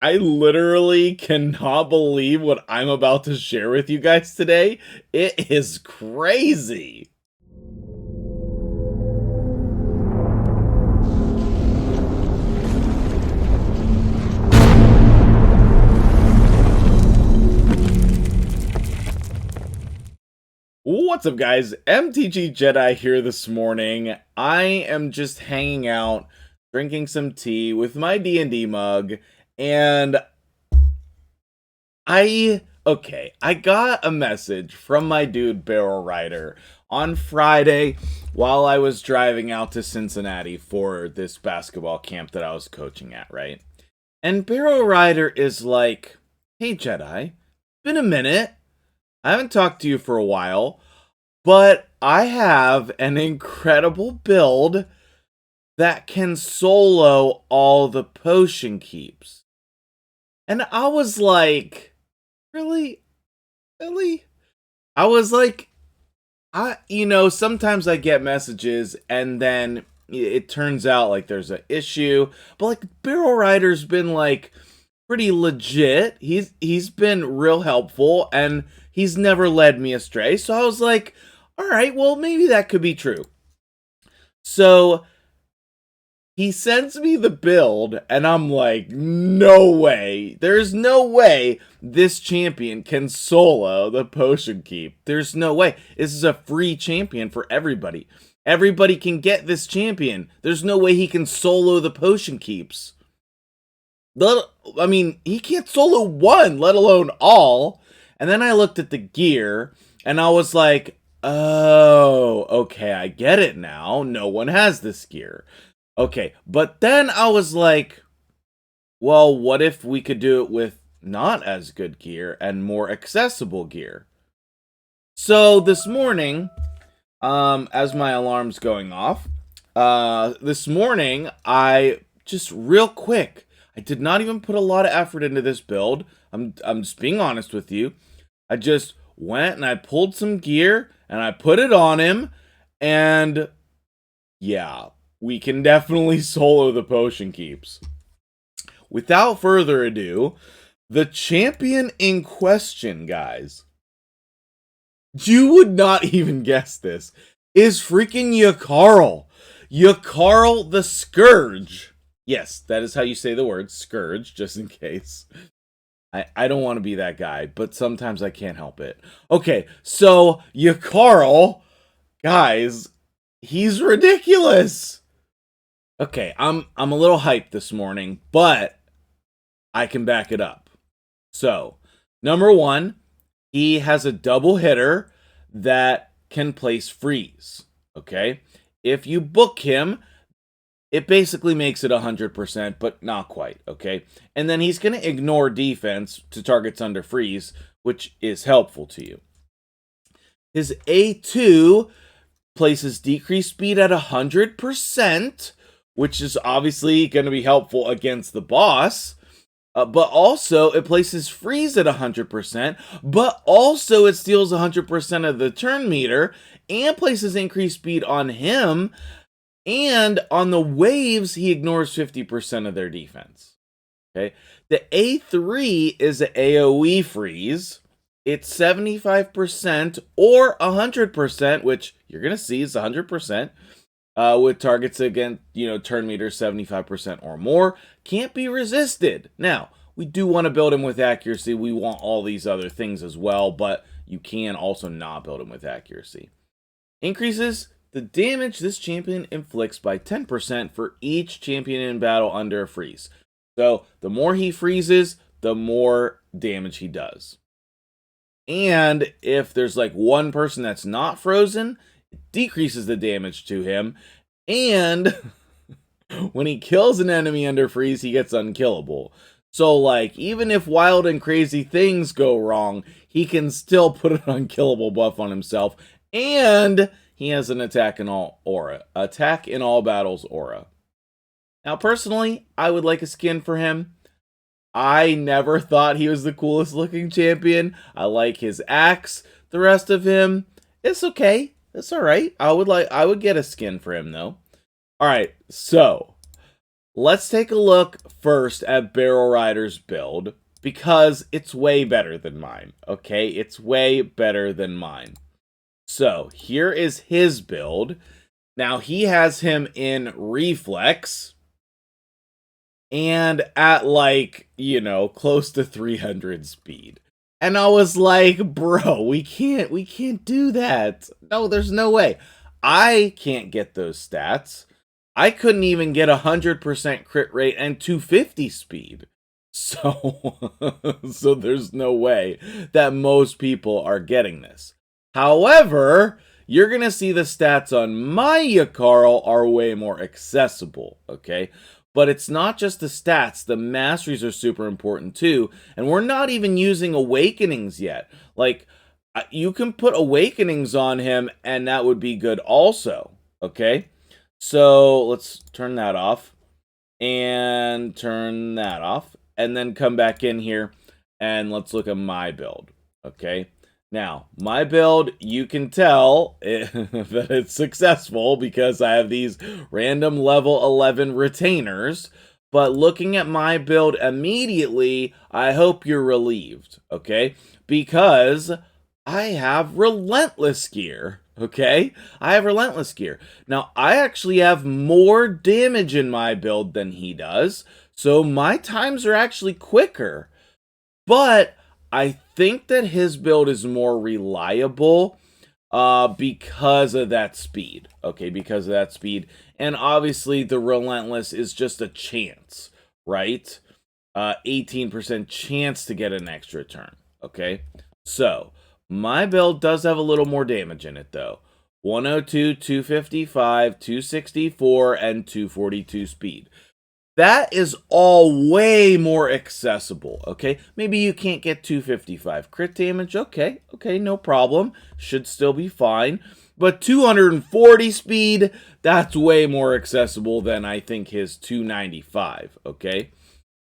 I literally cannot believe what I'm about to share with you guys today. It is crazy. What's up, guys? MtgJedi here this morning. I am just hanging out, drinking some tea with my D&D mug, and I got a message from my dude Barrelrider on Friday while I was driving out to Cincinnati for this basketball camp that I was coaching at, right? And Barrelrider is like, "Hey Jedi, been a minute. I haven't talked to you for a while, but I have an incredible build that can solo all the potion keeps." And I was like, really? Really? I was like, sometimes I get messages and then it turns out like there's an issue, but like Barrelrider's been like pretty legit. He's been real helpful and he's never led me astray. So I was like, all right, well, maybe that could be true. So he sends me the build, and I'm like, no way. There's no way this champion can solo the potion keep. There's no way. This is a free champion for everybody. Everybody can get this champion. There's no way he can solo the potion keeps. I mean, he can't solo one, let alone all. And then I looked at the gear, and I was like, oh, okay, I get it now. No one has this gear. Okay, but then I was like, well, what if we could do it with not as good gear and more accessible gear? So this morning, as my alarm's going off, this morning, I just real quick, I did not even put a lot of effort into this build. I'm just being honest with you. I just went and I pulled some gear and I put it on him, and yeah, we can definitely solo the potion keeps. Without further ado, the champion in question, guys, you would not even guess this, is freaking Yakarl. Yakarl the Scourge. Yes, that is how you say the word, Scourge, just in case. I don't want to be that guy, but sometimes I can't help it. Okay, so Yakarl, guys, he's ridiculous. Okay, I'm a little hyped this morning, but I can back it up. So, number one, he has a double hitter that can place freeze. Okay, if you book him, it basically makes it 100%, but not quite. Okay, and then he's going to ignore defense to targets under freeze, which is helpful to you. His A2 places decreased speed at 100%, which is obviously going to be helpful against the boss. But also, it places freeze at 100%, but also it steals 100% of the turn meter, and places increased speed on him, and on the waves, he ignores 50% of their defense. Okay, the A3 is an AoE freeze. It's 75% or 100%, which you're going to see is 100%. With targets against, turn meter 75% or more, can't be resisted. Now, we do want to build him with accuracy. We want all these other things as well, but you can also not build him with accuracy. Increases the damage this champion inflicts by 10% for each champion in battle under a freeze. So, the more he freezes, the more damage he does. And if there's like one person that's not frozen, decreases the damage to him, and when he kills an enemy under freeze, he gets unkillable. So, like, even if wild and crazy things go wrong, he can still put an unkillable buff on himself, and he has an attack in all battles aura. Now, personally, I would like a skin for him. I never thought he was the coolest looking champion. I like his axe. The rest of him, it's okay. It's all right. I would get a skin for him though. All right. So, let's take a look first at Barrelrider's build, because it's way better than mine, okay? It's way better than mine. So, here is his build. Now, he has him in Reflex, and at, like, you know, close to 300 speed. And I was like, bro, we can't do that. No, there's no way. I can't get those stats. I couldn't even get 100% crit rate and 250 speed. So, so there's no way that most people are getting this. However, you're going to see the stats on my Yakarl are way more accessible, okay? But it's not just the stats, the masteries are super important too, and we're not even using awakenings yet. Like, you can put awakenings on him, and that would be good also, okay? So, let's turn that off, and turn that off, and then come back in here, and let's look at my build, okay? Now, my build, you can tell that it's successful because I have these random level 11 retainers. But looking at my build immediately, I hope you're relieved, okay? Because I have Relentless gear, okay? I have Relentless gear. Now, I actually have more damage in my build than he does, so my times are actually quicker. But I think that his build is more reliable because of that speed. Okay, because of that speed. And obviously the Relentless is just a chance, right? 18% chance to get an extra turn. Okay, so my build does have a little more damage in it though. 102, 255, 264, and 242 speed. That is all way more accessible, okay? Maybe you can't get 255 crit damage. Okay, no problem. Should still be fine. But 240 speed, that's way more accessible than I think his 295, okay?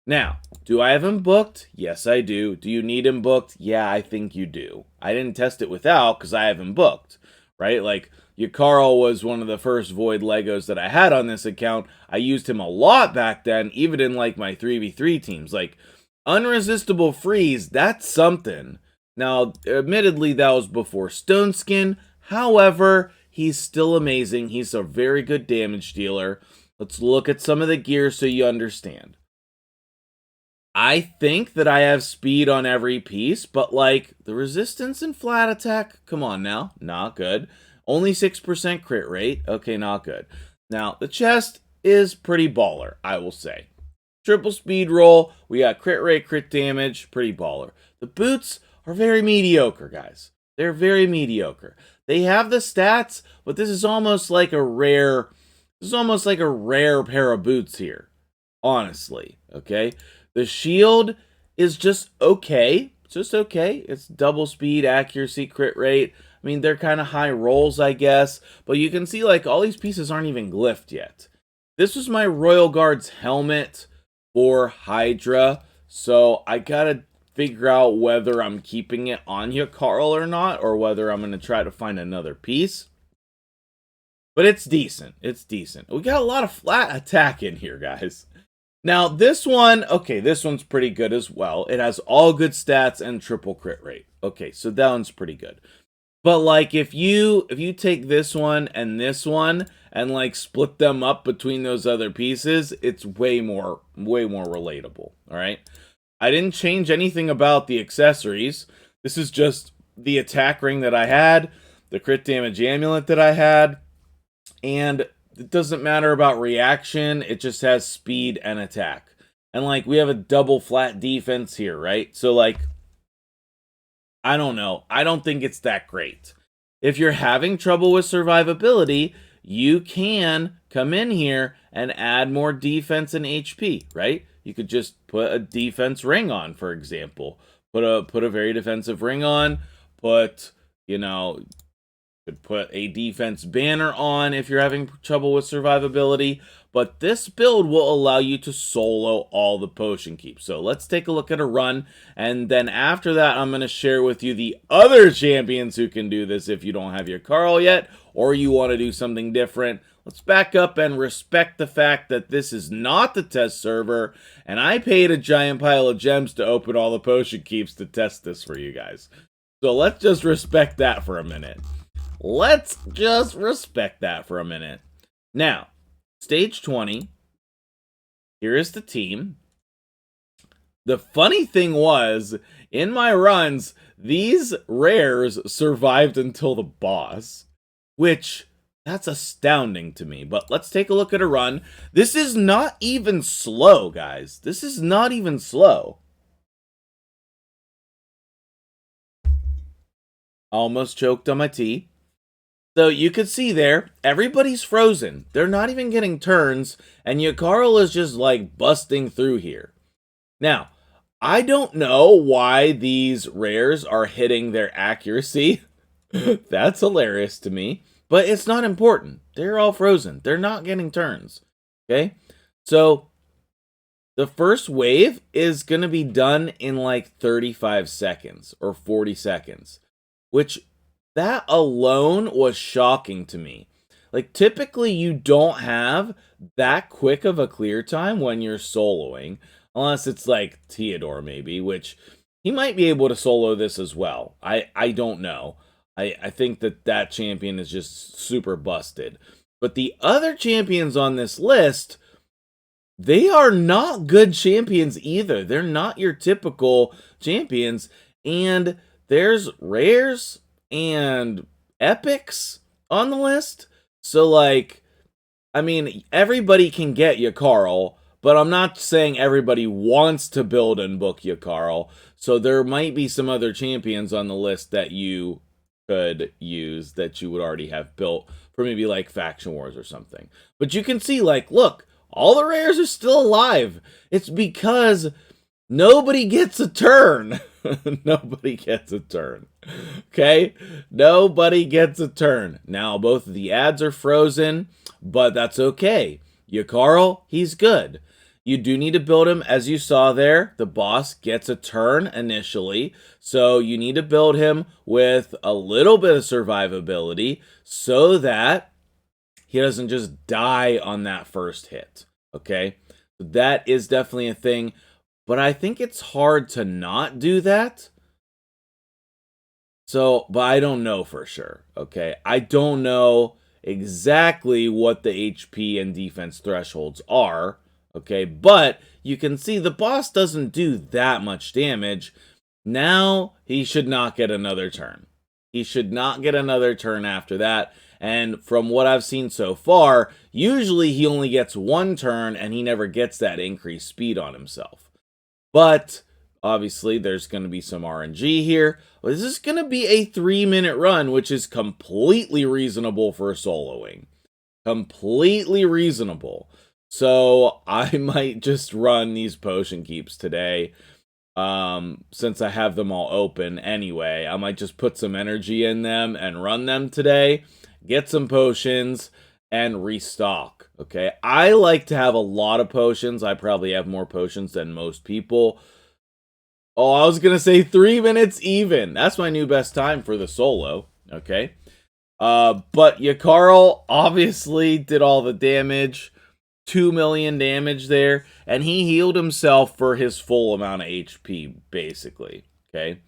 Now, do I have him booked? Yes, I do. Do you need him booked? Yeah, I think you do. I didn't test it without because I have him booked, right? Like, Yakarl was one of the first Void Legos that I had on this account. I used him a lot back then, even in like my 3v3 teams. Like, Unresistible Freeze, that's something. Now, admittedly, that was before Stone Skin. However, he's still amazing. He's a very good damage dealer. Let's look at some of the gear so you understand. I think that I have speed on every piece, but like the resistance and flat attack, come on now, not good. Only 6% crit rate. Okay, not good. Now, the chest is pretty baller, I will say. Triple speed roll. We got crit rate, crit damage. Pretty baller. The boots are very mediocre, guys. They're very mediocre. They have the stats, but this is almost like a rare... This is almost like a rare pair of boots here. Honestly, okay? The shield is just okay. It's just okay. It's double speed, accuracy, crit rate. I mean, they're kind of high rolls, I guess. But you can see, like, all these pieces aren't even glyphed yet. This was my Royal Guard's helmet for Hydra. So I gotta figure out whether I'm keeping it on Yakarl or not. Or whether I'm going to try to find another piece. But it's decent. It's decent. We got a lot of flat attack in here, guys. Now, this one, okay, this one's pretty good as well. It has all good stats and triple crit rate. Okay, so that one's pretty good. But like if you take this one and like split them up between those other pieces, it's way more relatable, all right? I didn't change anything about the accessories. This is just the attack ring that I had, the crit damage amulet that I had, and it doesn't matter about reaction, it just has speed and attack. And like we have a double flat defense here, right? So like I don't know. I don't think it's that great. If you're having trouble with survivability, you can come in here and add more defense and HP, right? You could just put a defense ring on, for example. Put a very defensive ring on. Put, you know, could put a defense banner on if you're having trouble with survivability. But this build will allow you to solo all the potion keeps. So let's take a look at a run. And then after that, I'm going to share with you the other champions who can do this if you don't have Yakarl yet. Or you want to do something different. let's back up and respect the fact that this is not the test server, and I paid a giant pile of gems to open all the potion keeps to test this for you guys. So let's just respect that for a minute. Let's just respect that for a minute. Now, stage 20. Here is the team. The funny thing was, in my runs, these rares survived until the boss, which, that's astounding to me. But let's take a look at a run. This is not even slow, guys. This is not even slow. Almost choked on my tea. So you could see there, everybody's frozen. They're not even getting turns, and Yakarl is just like busting through here. Now, I don't know why these rares are hitting their accuracy. That's hilarious to me. But it's not important. They're all frozen. They're not getting turns. Okay? So, the first wave is going to be done in like 35 seconds or 40 seconds. Which, that alone was shocking to me. Like, typically you don't have that quick of a clear time when you're soloing. Unless it's like Theodore, maybe, which he might be able to solo this as well. I don't know. I think that champion is just super busted. But the other champions on this list, they are not good champions either. They're not your typical champions. And there's rares and epics on the list. So, like, I mean, everybody can get Yakarl, but I'm not saying everybody wants to build and book Yakarl. So there might be some other champions on the list that you could use that you would already have built for maybe like Faction Wars or something. But you can see, like, look, all the rares are still alive. It's because nobody gets a turn. Nobody gets a turn. Okay? Nobody gets a turn. Now, both of the ads are frozen, but that's okay. Yakarl, he's good. You do need to build him, as you saw there. The boss gets a turn initially, so you need to build him with a little bit of survivability so that he doesn't just die on that first hit, okay? That is definitely a thing, but I think it's hard to not do that. So, but I don't know for sure, okay? I don't know exactly what the HP and defense thresholds are, okay? But you can see the boss doesn't do that much damage. Now, he should not get another turn. He should not get another turn after that. And from what I've seen so far, usually he only gets one turn and he never gets that increased speed on himself. But obviously, there's going to be some RNG here. This is going to be a 3-minute run, which is completely reasonable for soloing. Completely reasonable. So I might just run these potion keeps today. Since I have them all open anyway. I might just put some energy in them and run them today. Get some potions and restock. Okay, I like to have a lot of potions. I probably have more potions than most people. Oh, I was gonna say 3 minutes even. That's my new best time for the solo. Okay. But Yakarl obviously did all the damage. 2 million damage there. And he healed himself for his full amount of HP, basically. Okay.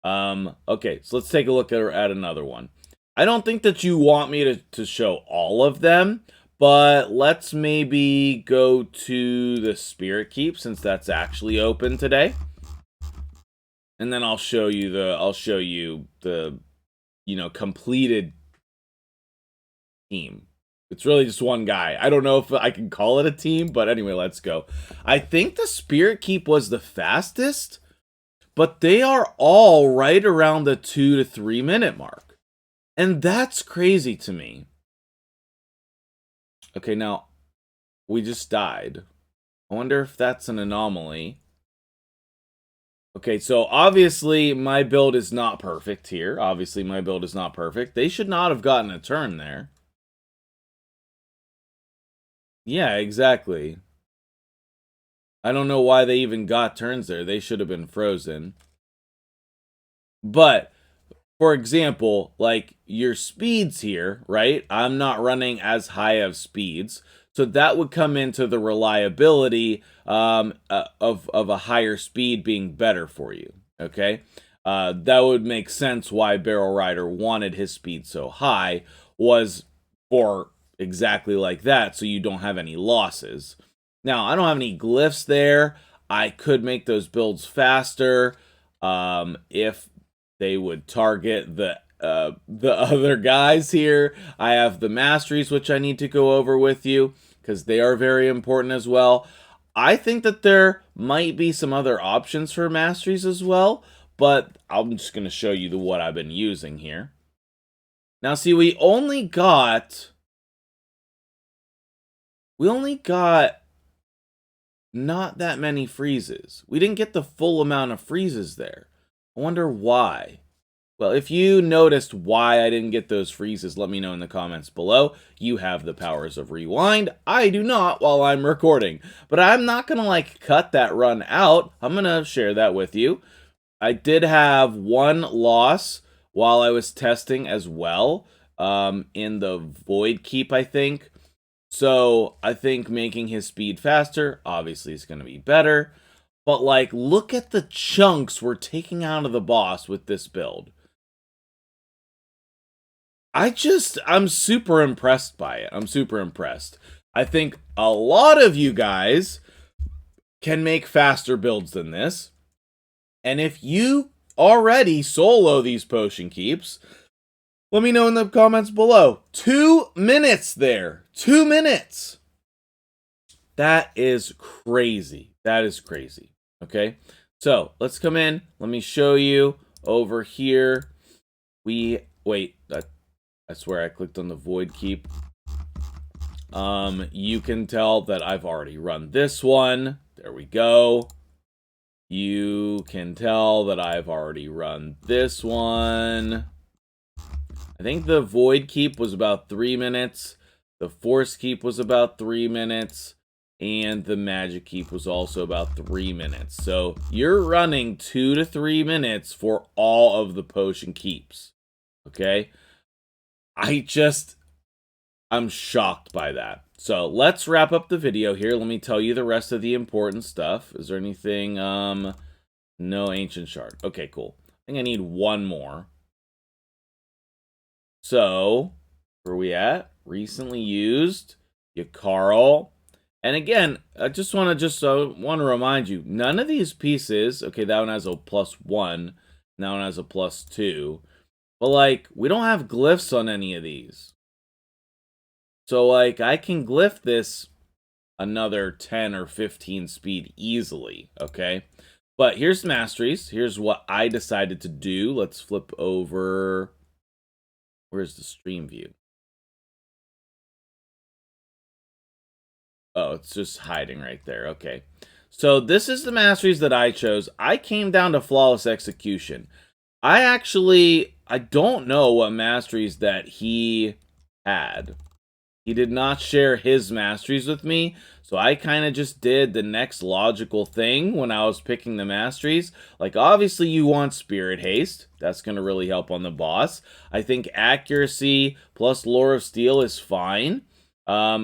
Okay, so let's take a look at another one. I don't think that you want me to show all of them, but let's maybe go to the Spirit Keep since that's actually open today. And then I'll show you the completed team. It's really just one guy. I don't know if I can call it a team, but anyway, let's go. I think the Spirit Keep was the fastest, but they are all right around the 2 to 3 minute mark. And that's crazy to me. Okay, now, we just died. I wonder if that's an anomaly. Okay, so obviously my build is not perfect here. Obviously my build is not perfect. They should not have gotten a turn there. Yeah, exactly. I don't know why they even got turns there. They should have been frozen. But for example, like your speeds here, right? I'm not running as high of speeds. So that would come into the reliability of a higher speed being better for you, okay? That would make sense why Barrelrider wanted his speed so high, was for exactly like that, so you don't have any losses. Now, I don't have any glyphs there. I could make those builds faster if they would target the other guys here. I have the masteries, which I need to go over with you, because they are very important as well. I think that there might be some other options for masteries as well, but I'm just going to show you what I've been using here. Now, see, we only got not that many freezes. We didn't get the full amount of freezes there. I wonder why. Well, if you noticed why I didn't get those freezes, let me know in the comments below. You have the powers of rewind. I do not while I'm recording. But I'm not going to, like, cut that run out. I'm going to share that with you. I did have one loss while I was testing as well, in the Void Keep, I think. So I think making his speed faster, obviously, is going to be better. But, like, look at the chunks we're taking out of the boss with this build. I'm super impressed by it. I'm super impressed. I think a lot of you guys can make faster builds than this. And if you already solo these potion keeps, let me know in the comments below. 2 minutes there. 2 minutes. That is crazy. That is crazy. Okay. So let's come in. Let me show you over here. Wait, I swear I clicked on the Void Keep. You can tell that I've already run this one. There we go. You can tell that I've already run this one. I think the Void Keep was about 3 minutes. The Force Keep was about 3 minutes. And the Magic Keep was also about 3 minutes. So you're running 2 to 3 minutes for all of the potion keeps. Okay? I'm shocked by that. So let's wrap up the video here. Let me tell you the rest of the important stuff. Is there anything? No ancient shard. Okay, cool. I think I need one more. So, where are we at? Recently used. Yakarl. And again, I just want to remind you, none of these pieces, okay, that one has a +1, that one has a +2, but, like, we don't have glyphs on any of these. So, like, I can glyph this another 10 or 15 speed easily, okay? But here's masteries. Here's what I decided to do. Let's flip over. Where's the stream view? Oh, it's just hiding right there. Okay. So this is the masteries that I chose. I came down to flawless execution. I don't know what masteries that he had. He did not share his masteries with me, so I kind of just did the next logical thing when I was picking the masteries. Like, obviously, you want Spirit Haste. That's going to really help on the boss. I think Accuracy plus Lore of Steel is fine.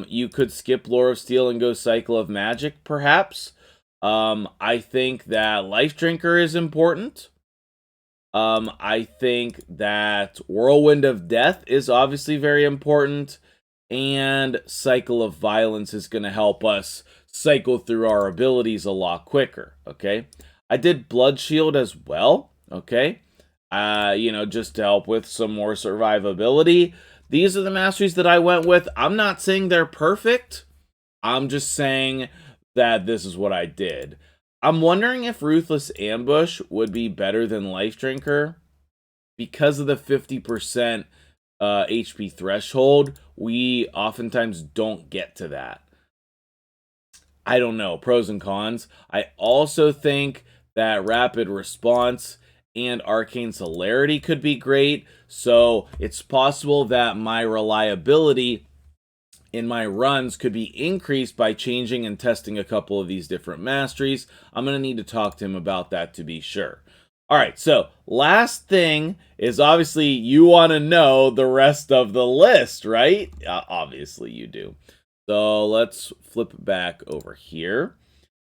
You could skip Lore of Steel and go Cycle of Magic, perhaps. I think that Life Drinker is important. I think that Whirlwind of Death is obviously very important. And Cycle of Violence is going to help us cycle through our abilities a lot quicker, okay? I did Blood Shield as well, okay? Just to help with some more survivability. These are the masteries that I went with. I'm not saying they're perfect. I'm just saying that this is what I did. I'm wondering if Ruthless Ambush would be better than Life Drinker. Because of the 50% HP threshold, we oftentimes don't get to that. I don't know, pros and cons. I also think that Rapid Response and Arcane Celerity could be great, so it's possible that my reliability in my runs could be increased by changing and testing a couple of these different masteries. I'm going to need to talk to him about that to be sure. All right, so last thing is obviously you want to know the rest of the list, right? Obviously you do. So let's flip it back over here.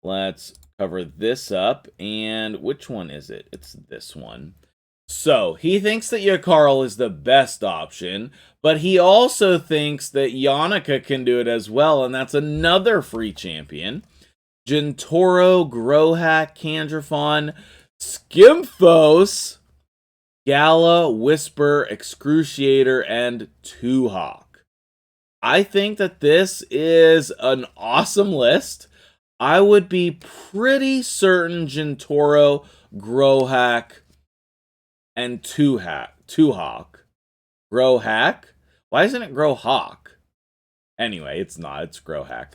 Let's cover this up. And which one is it? It's this one. So he thinks that Yakarl is the best option, but he also thinks that Yannicka can do it as well, and that's another free champion. Gentoro, Grohack, Candrafon, Skimfos, Gala, Whisper, Excruciator, and Tuhawk. I think that this is an awesome list. I would be pretty certain Gentoro, Grohack, and Tuhawk. Grohack? Why isn't it Grohawk? Anyway, it's not. It's Grohack.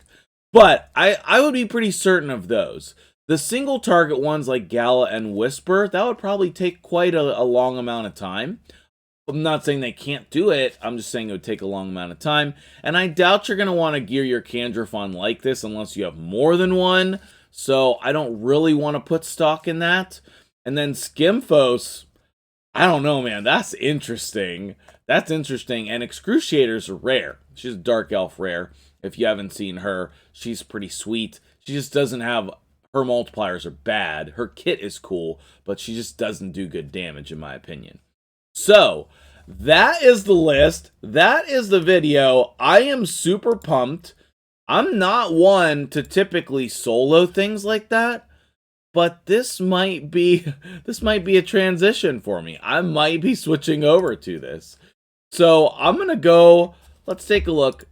But I would be pretty certain of those. The single target ones like Gala and Whisper, that would probably take quite a long amount of time. I'm not saying they can't do it. I'm just saying it would take a long amount of time. And I doubt you're going to want to gear your Candrafon like this unless you have more than one. So I don't really want to put stock in that. And then Skimfos, I don't know, man. That's interesting. That's interesting. And Excruciator's rare. She's a Dark Elf rare. If you haven't seen her, she's pretty sweet. She just doesn't have... Her multipliers are bad. Her kit is cool, but she just doesn't do good damage, in my opinion. So, that is the list. That is the video. I am super pumped. I'm not one to typically solo things like that, but this might be a transition for me. I might be switching over to this. So, I'm going to go, let's take a look.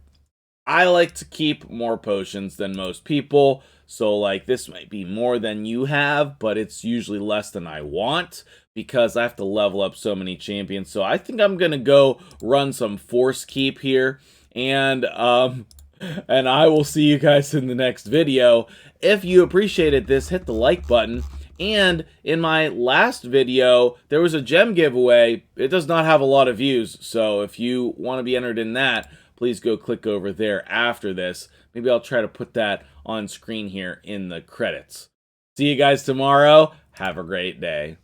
I like to keep more potions than most people. So, like, this might be more than you have, but it's usually less than I want because I have to level up so many champions. So, I think I'm going to go run some Force Keep here. And I will see you guys in the next video. If you appreciated this, hit the like button. And in my last video, there was a gem giveaway. It does not have a lot of views. So, if you want to be entered in that, please go click over there after this. Maybe I'll try to put that on screen here in the credits. See you guys tomorrow. Have a great day.